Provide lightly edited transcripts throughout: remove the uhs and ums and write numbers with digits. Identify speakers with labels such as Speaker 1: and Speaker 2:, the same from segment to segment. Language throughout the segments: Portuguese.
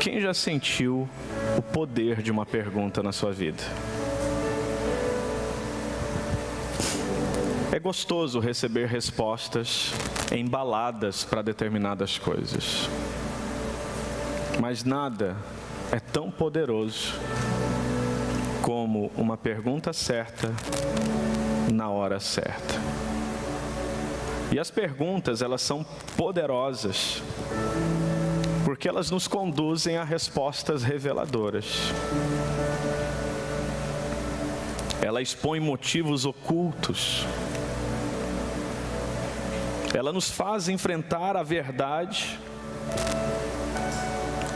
Speaker 1: Quem já sentiu o poder de uma pergunta na sua vida? É gostoso receber respostas embaladas para determinadas coisas. Mas nada é tão poderoso como uma pergunta certa na hora certa. E as perguntas, elas são poderosas porque elas nos conduzem a respostas reveladoras. Ela expõe motivos ocultos. Ela nos faz enfrentar a verdade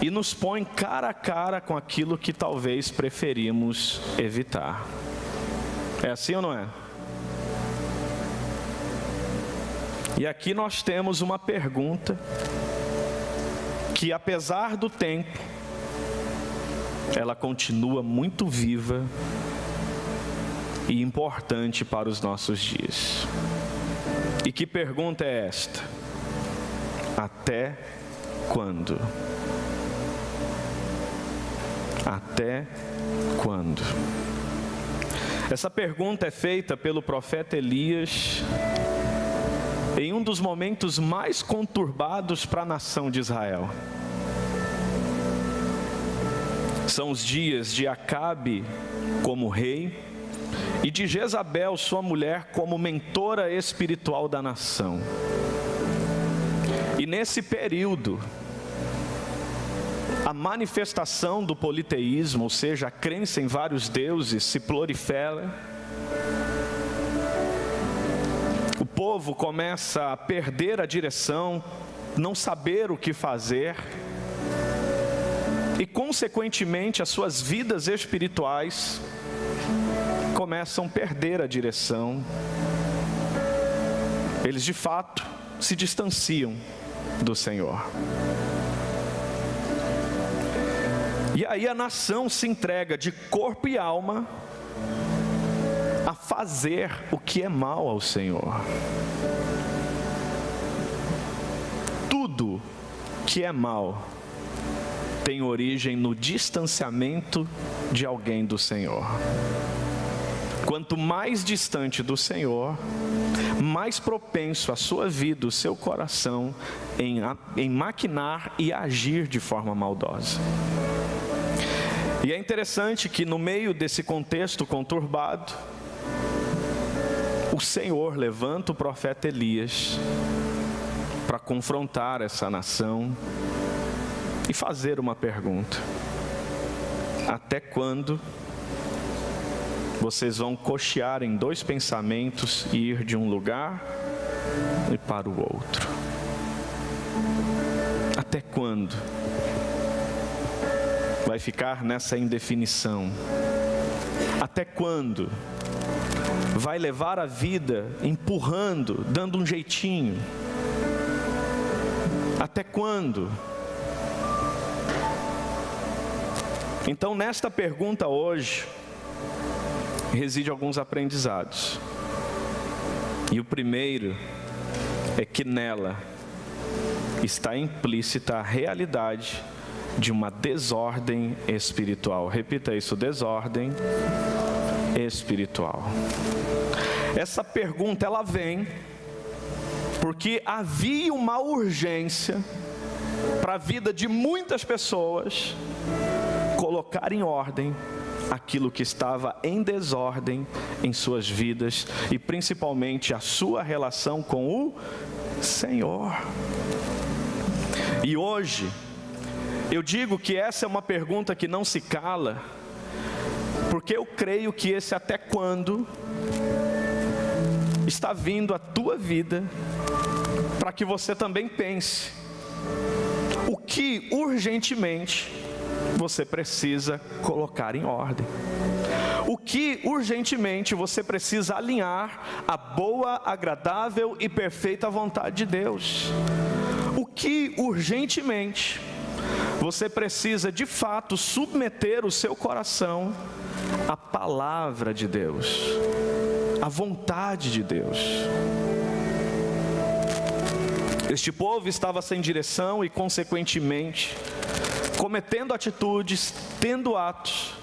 Speaker 1: e nos põe cara a cara com aquilo que talvez preferimos evitar. É assim ou não é? E aqui nós temos uma pergunta que, apesar do tempo, ela continua muito viva e importante para os nossos dias. E que pergunta é esta? Até quando? Até quando? Essa pergunta é feita pelo profeta Elias em um dos momentos mais conturbados para a nação de Israel. São os dias de Acabe como rei e de Jezabel, sua mulher, como mentora espiritual da nação. E nesse período, a manifestação do politeísmo, ou seja, a crença em vários deuses, se prolifera. O povo começa a perder a direção, não saber o que fazer, e consequentemente as suas vidas espirituais começam a perder a direção. Eles de fato se distanciam do Senhor. E aí a nação se entrega de corpo e alma a fazer o que é mal ao Senhor. Tudo que é mal tem origem no distanciamento de alguém do Senhor. Quanto mais distante do Senhor, mais propenso a sua vida, o seu coração em maquinar e agir de forma maldosa. E é interessante que no meio desse contexto conturbado, o Senhor levanta o profeta Elias para confrontar essa nação e fazer uma pergunta: até quando vocês vão cochear em dois pensamentos e ir de um lugar e para o outro? Até quando vai ficar nessa indefinição? Até quando vai levar a vida empurrando, dando um jeitinho? Até quando? Então, nesta pergunta hoje, reside alguns aprendizados. E o primeiro é que nela está implícita a realidade de uma desordem espiritual. Repita isso: desordem espiritual. Essa pergunta, ela vem porque havia uma urgência para a vida de muitas pessoas colocar em ordem aquilo que estava em desordem em suas vidas, e principalmente a sua relação com o Senhor. E hoje eu digo que essa é uma pergunta que não se cala, porque eu creio que esse até quando está vindo à tua vida, para que você também pense o que urgentemente você precisa colocar em ordem. O que urgentemente você precisa alinhar à boa, agradável e perfeita vontade de Deus. O que urgentemente você precisa de fato submeter o seu coração à palavra de Deus, à vontade de Deus. Este povo estava sem direção e, consequentemente, cometendo atitudes, tendo atos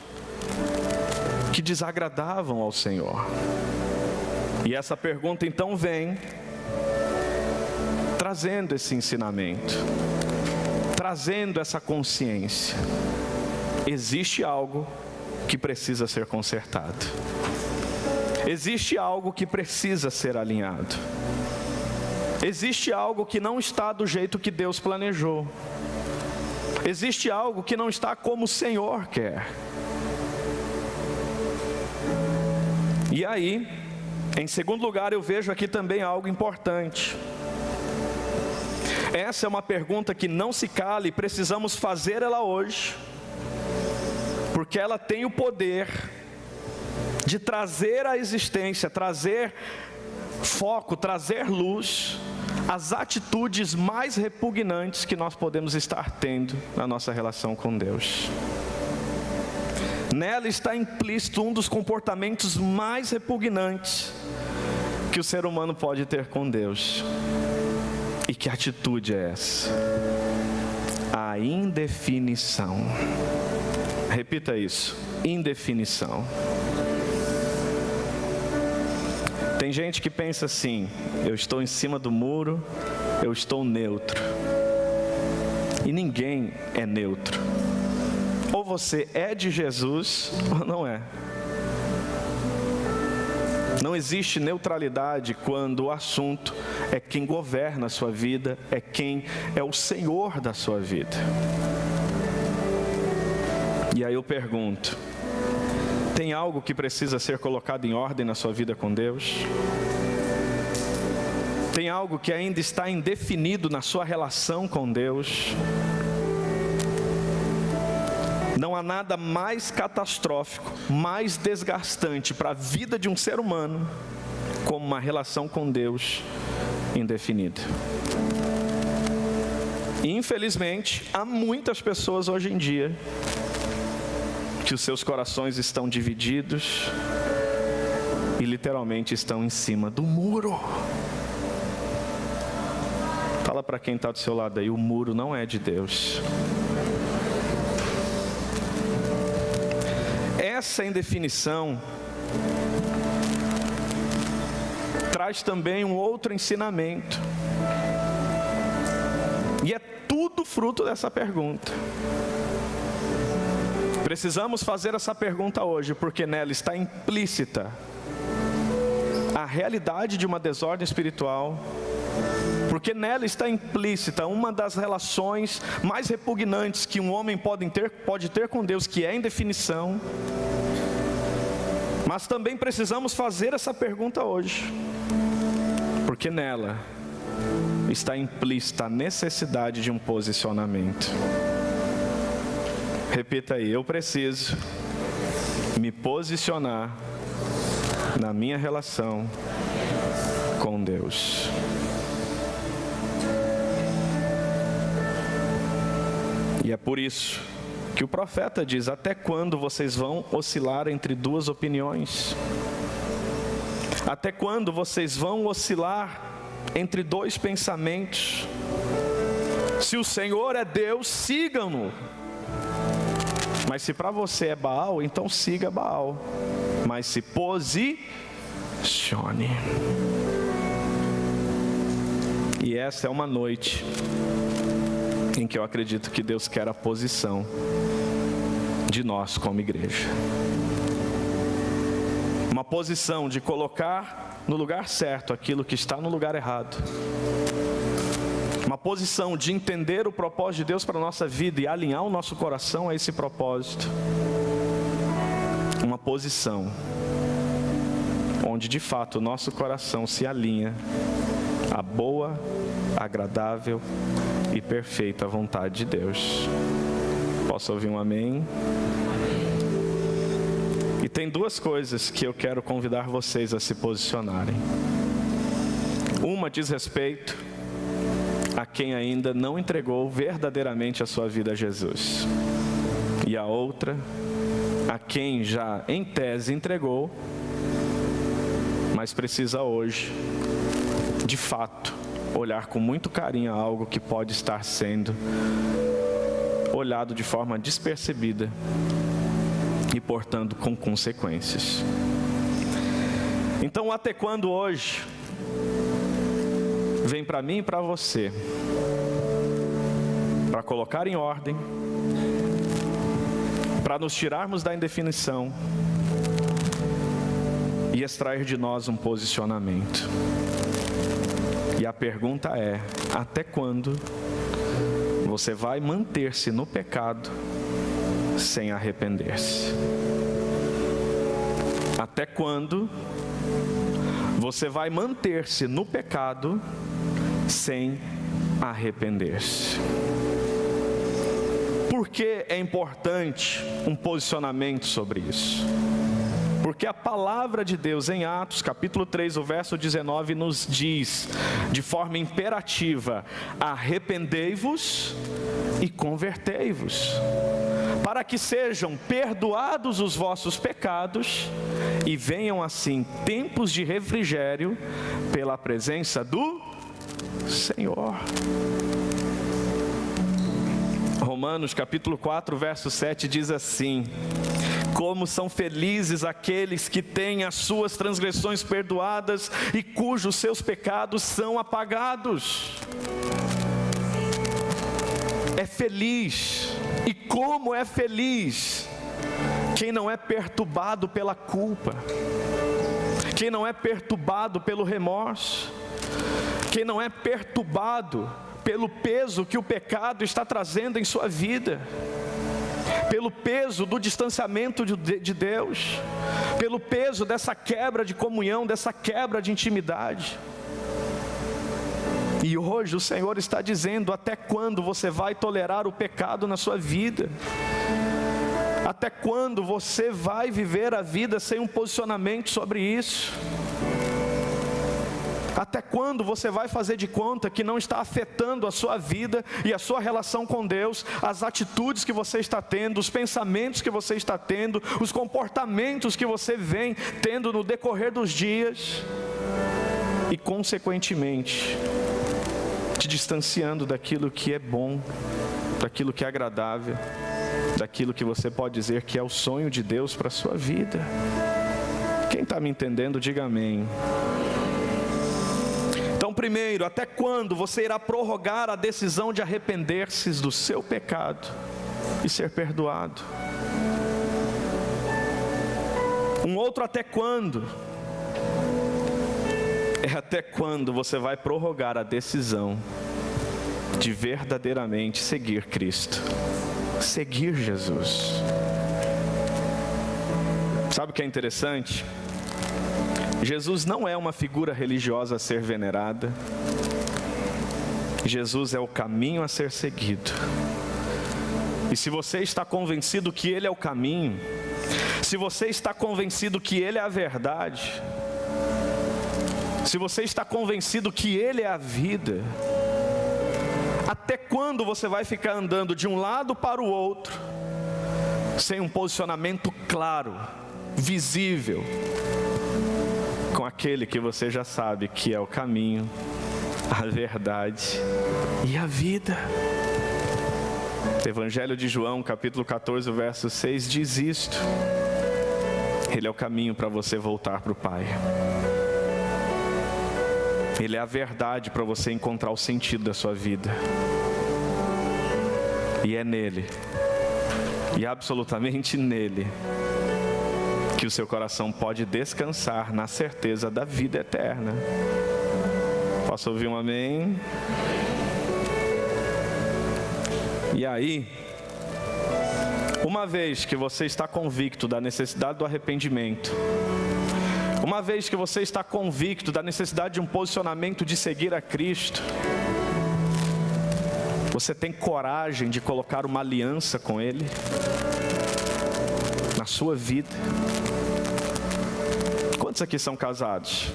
Speaker 1: que desagradavam ao Senhor. E essa pergunta então vem trazendo esse ensinamento, trazendo essa consciência. Existe algo que precisa ser consertado. Existe algo que precisa ser alinhado. Existe algo que não está do jeito que Deus planejou. Existe algo que não está como o Senhor quer. E aí, em segundo lugar, eu vejo aqui também algo importante. Essa é uma pergunta que não se cala e precisamos fazer ela hoje, porque ela tem o poder de trazer à existência, trazer foco, trazer luz às atitudes mais repugnantes que nós podemos estar tendo na nossa relação com Deus. Nela está implícito um dos comportamentos mais repugnantes que o ser humano pode ter com Deus. E que atitude é essa? A indefinição. Repita isso: indefinição. Tem gente que pensa assim: eu estou em cima do muro, eu estou neutro. E ninguém é neutro. Ou você é de Jesus ou não é. Não existe neutralidade quando o assunto é quem governa a sua vida, é quem é o Senhor da sua vida. E aí eu pergunto: tem algo que precisa ser colocado em ordem na sua vida com Deus? Tem algo que ainda está indefinido na sua relação com Deus? Não há nada mais catastrófico, mais desgastante para a vida de um ser humano como uma relação com Deus indefinida. E, infelizmente, há muitas pessoas hoje em dia que os seus corações estão divididos e literalmente estão em cima do muro. Fala para quem está do seu lado aí: o muro não é de Deus. Essa indefinição traz também um outro ensinamento. E é tudo fruto dessa pergunta. Precisamos fazer essa pergunta hoje, porque nela está implícita a realidade de uma desordem espiritual, porque nela está implícita uma das relações mais repugnantes que um homem pode ter com Deus, que é a indefinição. Mas também precisamos fazer essa pergunta hoje, porque nela está implícita a necessidade de um posicionamento. Repita aí: eu preciso me posicionar na minha relação com Deus. E é por isso que o profeta diz: até quando vocês vão oscilar entre duas opiniões? Até quando vocês vão oscilar entre dois pensamentos? Se o Senhor é Deus, sigam-no. Mas se para você é Baal, então siga Baal. Mas se posicione. E essa é uma noite em que eu acredito que Deus quer a posição de nós como igreja. Uma posição de colocar no lugar certo aquilo que está no lugar errado. Uma posição de entender o propósito de Deus para a nossa vida e alinhar o nosso coração a esse propósito. Uma posição onde de fato o nosso coração se alinha à boa, agradável e perfeita vontade de Deus. Posso ouvir um amém? E tem duas coisas que eu quero convidar vocês a se posicionarem. Uma diz respeito a quem ainda não entregou verdadeiramente a sua vida a Jesus. E a outra, a quem já em tese entregou, mas precisa hoje, de fato, olhar com muito carinho a algo que pode estar sendo olhado de forma despercebida e, portanto, com consequências. Então, até quando hoje vem para mim e para você, para colocar em ordem, para nos tirarmos da indefinição e extrair de nós um posicionamento. E a pergunta é: até quando você vai manter-se no pecado sem arrepender-se? Até quando você vai manter-se no pecado sem arrepender-se? Por que é importante um posicionamento sobre isso? Porque a palavra de Deus em Atos, capítulo 3, o verso 19, nos diz de forma imperativa: arrependei-vos e convertei-vos, para que sejam perdoados os vossos pecados e venham assim tempos de refrigério pela presença do Senhor. Romanos capítulo 4, verso 7 diz assim: como são felizes aqueles que têm as suas transgressões perdoadas e cujos seus pecados são apagados. É feliz, e como é feliz quem não é perturbado pela culpa, quem não é perturbado pelo remorso, quem não é perturbado pelo peso que o pecado está trazendo em sua vida, pelo peso do distanciamento de Deus, pelo peso dessa quebra de comunhão, dessa quebra de intimidade. E hoje o Senhor está dizendo: até quando você vai tolerar o pecado na sua vida? Até quando você vai viver a vida sem um posicionamento sobre isso? Até quando você vai fazer de conta que não está afetando a sua vida e a sua relação com Deus, as atitudes que você está tendo, os pensamentos que você está tendo, os comportamentos que você vem tendo no decorrer dos dias e, consequentemente, te distanciando daquilo que é bom, daquilo que é agradável, daquilo que você pode dizer que é o sonho de Deus para a sua vida? Quem está me entendendo, diga amém. Então, primeiro, até quando você irá prorrogar a decisão de arrepender-se do seu pecado e ser perdoado? Um outro até quando? É até quando você vai prorrogar a decisão de verdadeiramente seguir Cristo, seguir Jesus. Sabe o que é interessante? Jesus não é uma figura religiosa a ser venerada. Jesus é o caminho a ser seguido. E se você está convencido que Ele é o caminho, se você está convencido que Ele é a verdade, se você está convencido que Ele é a vida, até quando você vai ficar andando de um lado para o outro, sem um posicionamento claro, visível, com aquele que você já sabe que é o caminho, a verdade e a vida? Evangelho de João, capítulo 14, verso 6, diz isto: Ele é o caminho para você voltar para o Pai. Ele é a verdade para você encontrar o sentido da sua vida. E é nele, e absolutamente nele, que o seu coração pode descansar na certeza da vida eterna. Posso ouvir um amém? E aí, uma vez que você está convicto da necessidade do arrependimento, uma vez que você está convicto da necessidade de um posicionamento de seguir a Cristo, você tem coragem de colocar uma aliança com Ele na sua vida? Quantos aqui são casados?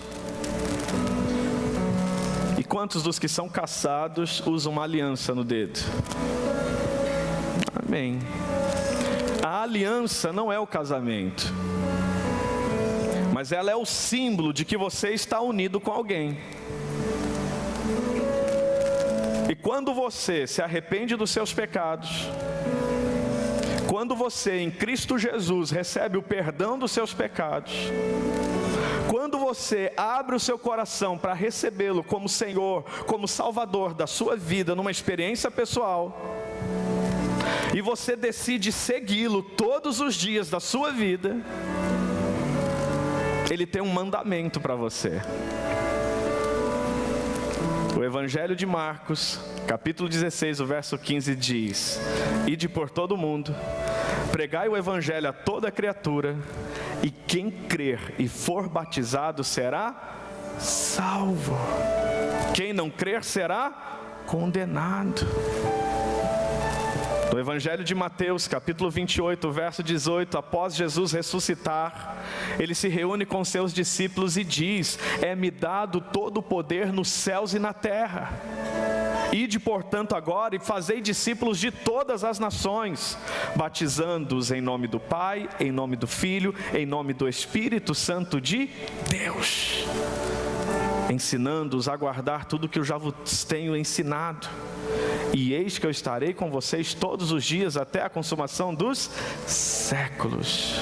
Speaker 1: E quantos dos que são casados usam uma aliança no dedo? Amém. A aliança não é o casamento, mas ela é o símbolo de que você está unido com alguém. E quando você se arrepende dos seus pecados, quando você em Cristo Jesus recebe o perdão dos seus pecados, quando você abre o seu coração para recebê-lo como Senhor, como Salvador da sua vida, numa experiência pessoal, e você decide segui-lo todos os dias da sua vida, Ele tem um mandamento para você. O Evangelho de Marcos, capítulo 16, o verso 15 diz: Ide por todo o mundo, pregai o Evangelho a toda criatura, e quem crer e for batizado será salvo. Quem não crer será condenado. No Evangelho de Mateus, capítulo 28, verso 18, após Jesus ressuscitar, Ele se reúne com seus discípulos e diz: É-me dado todo o poder nos céus e na terra. Ide, portanto, agora e fazei discípulos de todas as nações, batizando-os em nome do Pai, em nome do Filho, em nome do Espírito Santo de Deus, ensinando-os a guardar tudo que eu já vos tenho ensinado. E eis que eu estarei com vocês todos os dias até a consumação dos séculos.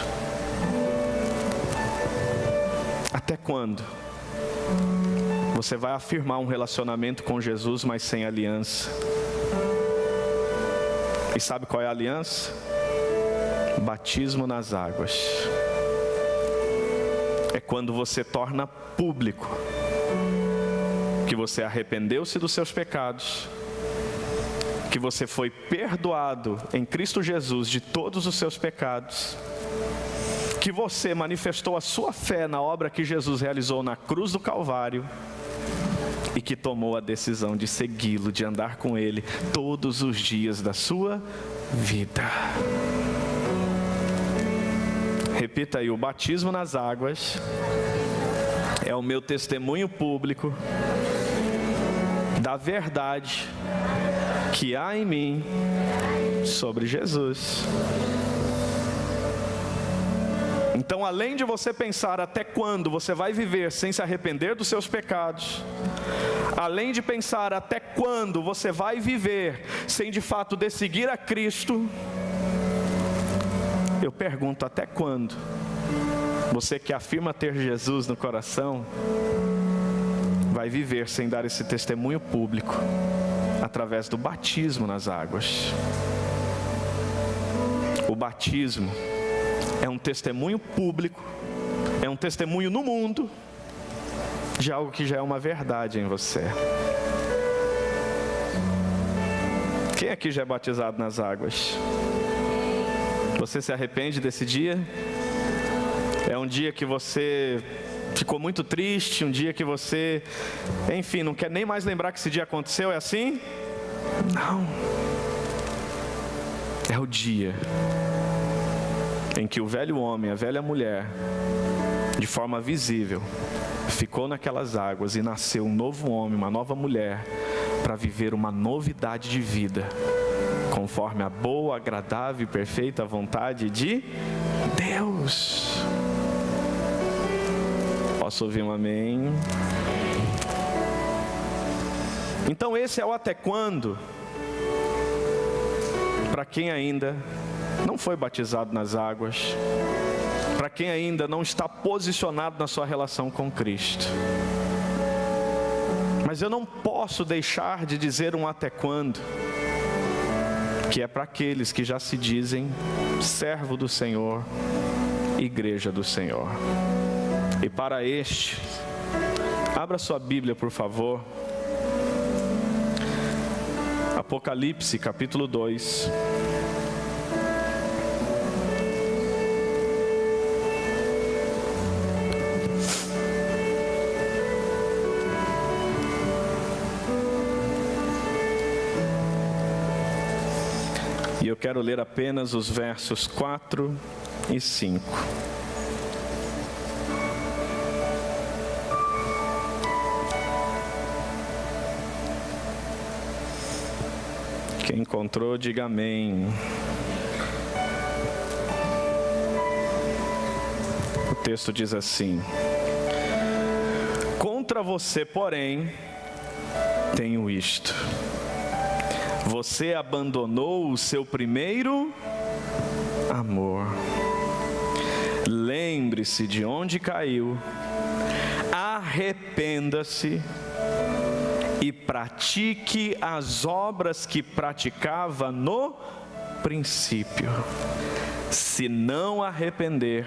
Speaker 1: Até quando você vai afirmar um relacionamento com Jesus, mas sem aliança? E sabe qual é a aliança? Batismo nas águas. É quando você torna público que você arrependeu-se dos seus pecados, que você foi perdoado em Cristo Jesus de todos os seus pecados, que você manifestou a sua fé na obra que Jesus realizou na cruz do Calvário e que tomou a decisão de segui-lo, de andar com Ele todos os dias da sua vida. Repita aí: o batismo nas águas é o meu testemunho público da verdade que há em mim sobre Jesus. Então, além de você pensar até quando você vai viver sem se arrepender dos seus pecados, além de pensar até quando você vai viver sem de fato seguir a Cristo, eu pergunto: até quando você que afirma ter Jesus no coração vai viver sem dar esse testemunho público através do batismo nas águas? O batismo é um testemunho público, é um testemunho no mundo de algo que já é uma verdade em você. Quem aqui já é batizado nas águas? Você se arrepende desse dia? É um dia que você ficou muito triste, um dia que você, enfim, não quer nem mais lembrar que esse dia aconteceu, é assim? Não. É o dia em que o velho homem, a velha mulher, de forma visível, ficou naquelas águas e nasceu um novo homem, uma nova mulher, para viver uma novidade de vida, conforme a boa, agradável e perfeita vontade de Deus. Posso ouvir um amém? Então esse é o até quando, para quem ainda não foi batizado nas águas, para quem ainda não está posicionado na sua relação com Cristo. Mas eu não posso deixar de dizer um até quando, que é para aqueles que já se dizem servo do Senhor, igreja do Senhor. E para este, abra sua Bíblia, por favor. Apocalipse, capítulo 2. E eu quero ler apenas os versos 4 e 5. Quem encontrou, diga amém. O texto diz assim: contra você, porém, tenho isto: você abandonou o seu primeiro amor. Lembre-se de onde caiu, arrependa-se e pratique as obras que praticava no princípio. Se não arrepender,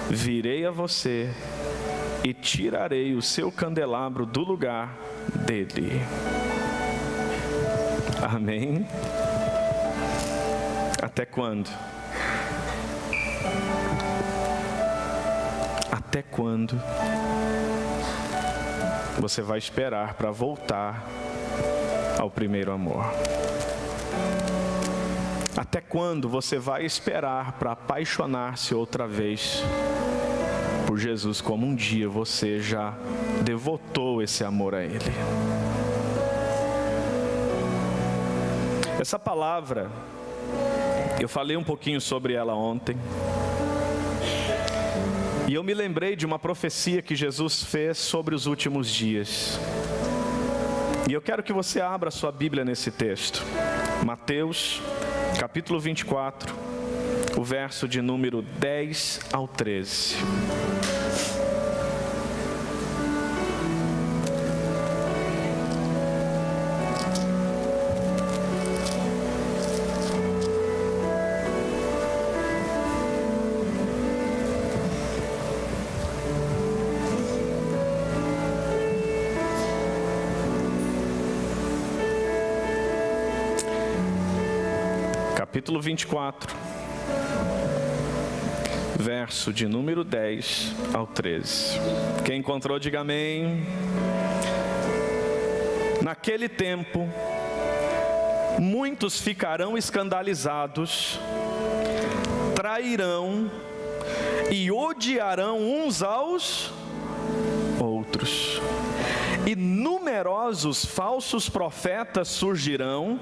Speaker 1: virei a você e tirarei o seu candelabro do lugar dele. Amém? Até quando? Até quando você vai esperar para voltar ao primeiro amor? Até quando você vai esperar para apaixonar-se outra vez por Jesus, como um dia você já devotou esse amor a Ele? Essa palavra, eu falei um pouquinho sobre ela ontem, e eu me lembrei de uma profecia que Jesus fez sobre os últimos dias. E eu quero que você abra sua Bíblia nesse texto. Mateus, capítulo 24, o verso de número 10 ao 13. Capítulo 24, verso de número 10 ao 13. Quem encontrou, diga amém. Naquele tempo, muitos ficarão escandalizados, trairão e odiarão uns aos outros. E numerosos falsos profetas surgirão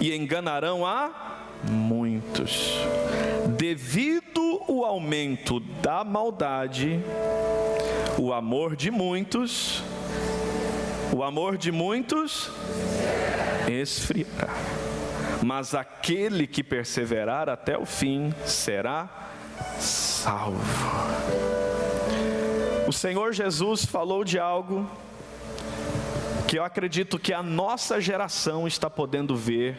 Speaker 1: e enganarão a muitos. Devido ao aumento da maldade, o amor de muitos esfriará. Mas aquele que perseverar até o fim será salvo. O Senhor Jesus falou de algo que eu acredito que a nossa geração está podendo ver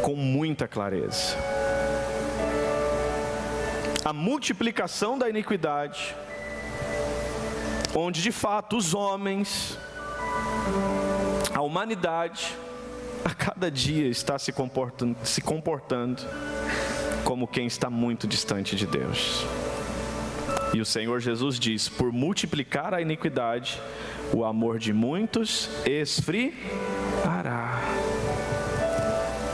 Speaker 1: com muita clareza. A multiplicação da iniquidade, onde de fato os homens, a humanidade, a cada dia está se comportando como quem está muito distante de Deus. E o Senhor Jesus diz: por multiplicar a iniquidade, o amor de muitos esfriará.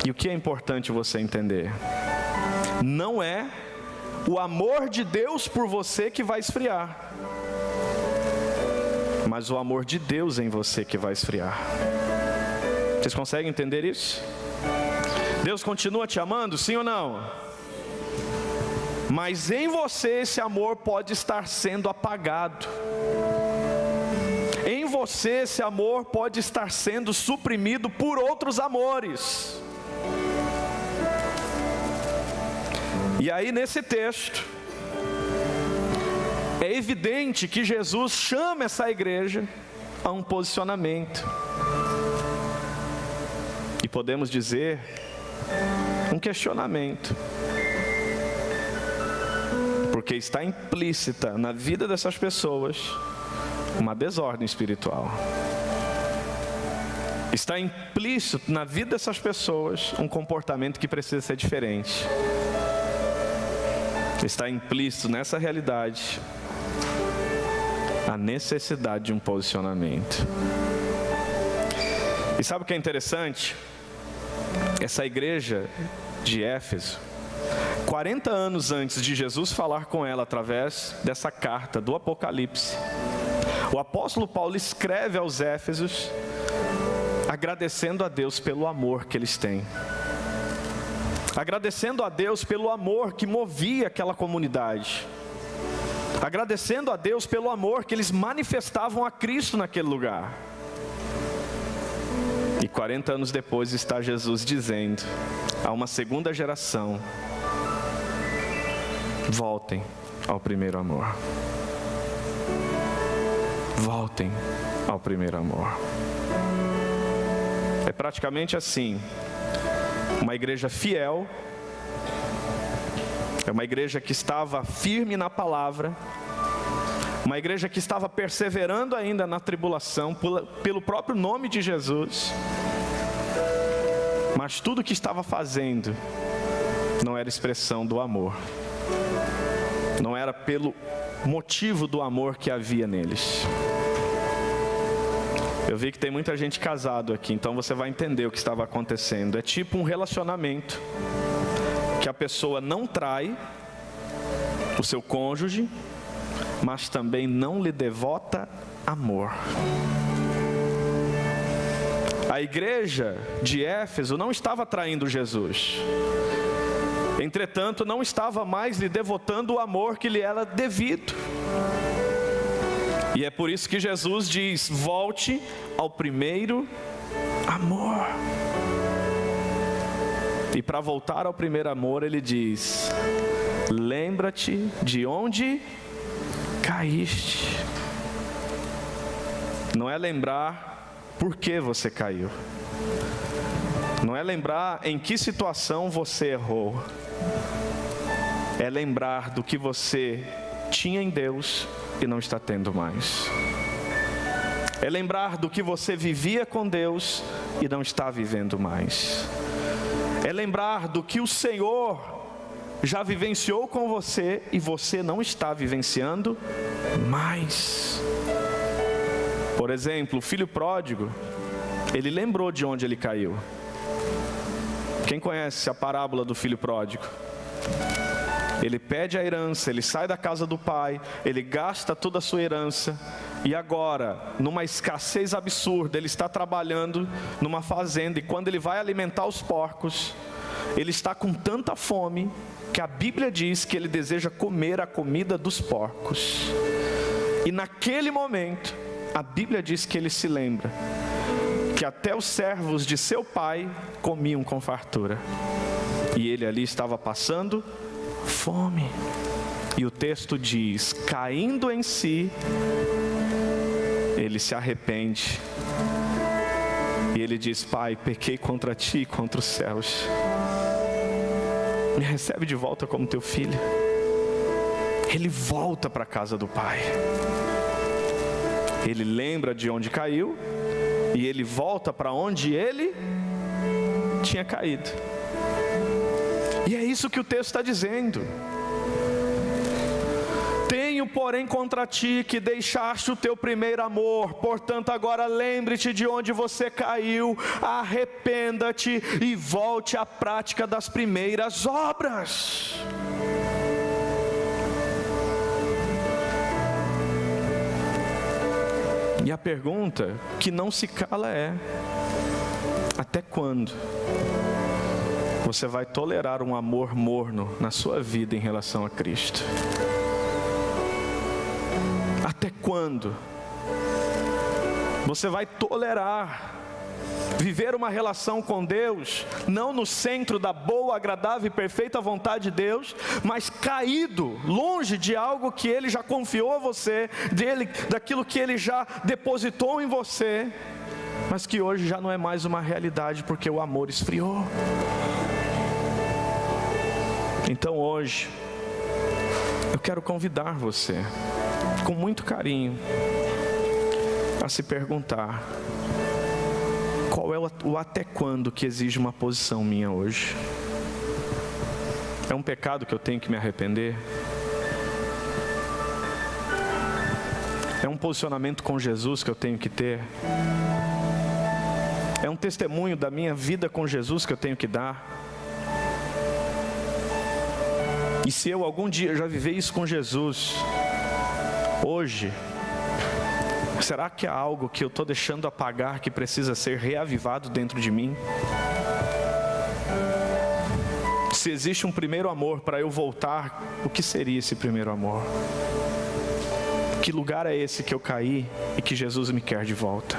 Speaker 1: E o que é importante você entender? Não é o amor de Deus por você que vai esfriar, mas o amor de Deus em você que vai esfriar. Vocês conseguem entender isso? Deus continua te amando, sim ou não? Mas em você esse amor pode estar sendo apagado. Em você esse amor pode estar sendo suprimido por outros amores. E aí nesse texto, é evidente que Jesus chama essa igreja a um posicionamento. E podemos dizer, um questionamento. Porque está implícita na vida dessas pessoas uma desordem espiritual. Está implícito na vida dessas pessoas um comportamento que precisa ser diferente. Está implícito nessa realidade a necessidade de um posicionamento. E sabe o que é interessante? Essa igreja de Éfeso, 40 anos antes de Jesus falar com ela através dessa carta do Apocalipse, o apóstolo Paulo escreve aos Éfesos agradecendo a Deus pelo amor que eles têm, agradecendo a Deus pelo amor que movia aquela comunidade, agradecendo a Deus pelo amor que eles manifestavam a Cristo naquele lugar. E 40 anos depois está Jesus dizendo a uma segunda geração Voltem ao primeiro amor. Voltem ao primeiro amor. É praticamente assim. Uma igreja fiel, é uma igreja que estava firme na palavra, uma igreja que estava perseverando ainda na tribulação, pelo próprio nome de Jesus, mas tudo o que estava fazendo não era expressão do amor, não era pelo motivo do amor que havia neles. Eu vi que tem muita gente casado aqui, então você vai entender o que estava acontecendo. É tipo um relacionamento que a pessoa não trai o seu cônjuge, mas também não lhe devota amor. A igreja de Éfeso não estava traindo Jesus. Entretanto, não estava mais lhe devotando o amor que lhe era devido. E é por isso que Jesus diz: volte ao primeiro amor. E para voltar ao primeiro amor, ele diz: lembra-te de onde caíste. Não é lembrar por que você caiu. Não é lembrar em que situação você errou. É lembrar do que você tinha em Deus e não está tendo mais. É lembrar do que você vivia com Deus e não está vivendo mais. É lembrar do que o Senhor já vivenciou com você e você não está vivenciando mais. Por exemplo, o filho pródigo, ele lembrou de onde ele caiu. Quem conhece a parábola do filho pródigo? Ele pede a herança, ele sai da casa do pai, ele gasta toda a sua herança, e agora, numa escassez absurda, ele está trabalhando numa fazenda, e quando ele vai alimentar os porcos, ele está com tanta fome, que a Bíblia diz que ele deseja comer a comida dos porcos. E naquele momento, a Bíblia diz que ele se lembra que até os servos de seu pai comiam com fartura, e ele ali estava passando fome. E o texto diz: caindo em si, ele se arrepende e ele diz: pai, pequei contra ti e contra os céus, me recebe de volta como teu filho. Ele volta para a casa do pai, ele lembra de onde caiu e ele volta para onde ele tinha caído. E é isso que o texto está dizendo. Tenho, porém, contra ti que deixaste o teu primeiro amor. Portanto, agora lembre-te de onde você caiu, arrependa-te e volte à prática das primeiras obras. E a pergunta que não se cala é: até quando você vai tolerar um amor morno na sua vida em relação a Cristo? Até quando você vai tolerar viver uma relação com Deus, não no centro da boa, agradável e perfeita vontade de Deus, mas caído, longe de algo que Ele já confiou a você, daquilo que Ele já depositou em você, mas que hoje já não é mais uma realidade, porque o amor esfriou? Então hoje, eu quero convidar você, com muito carinho, a se perguntar: qual é o até quando que exige uma posição minha hoje? É um pecado que eu tenho que me arrepender? É um posicionamento com Jesus que eu tenho que ter? É um testemunho da minha vida com Jesus que eu tenho que dar? E se eu algum dia já vivi isso com Jesus, hoje, será que há algo que eu estou deixando apagar, que precisa ser reavivado dentro de mim? Se existe um primeiro amor para eu voltar, o que seria esse primeiro amor? Que lugar é esse que eu caí e que Jesus me quer de volta?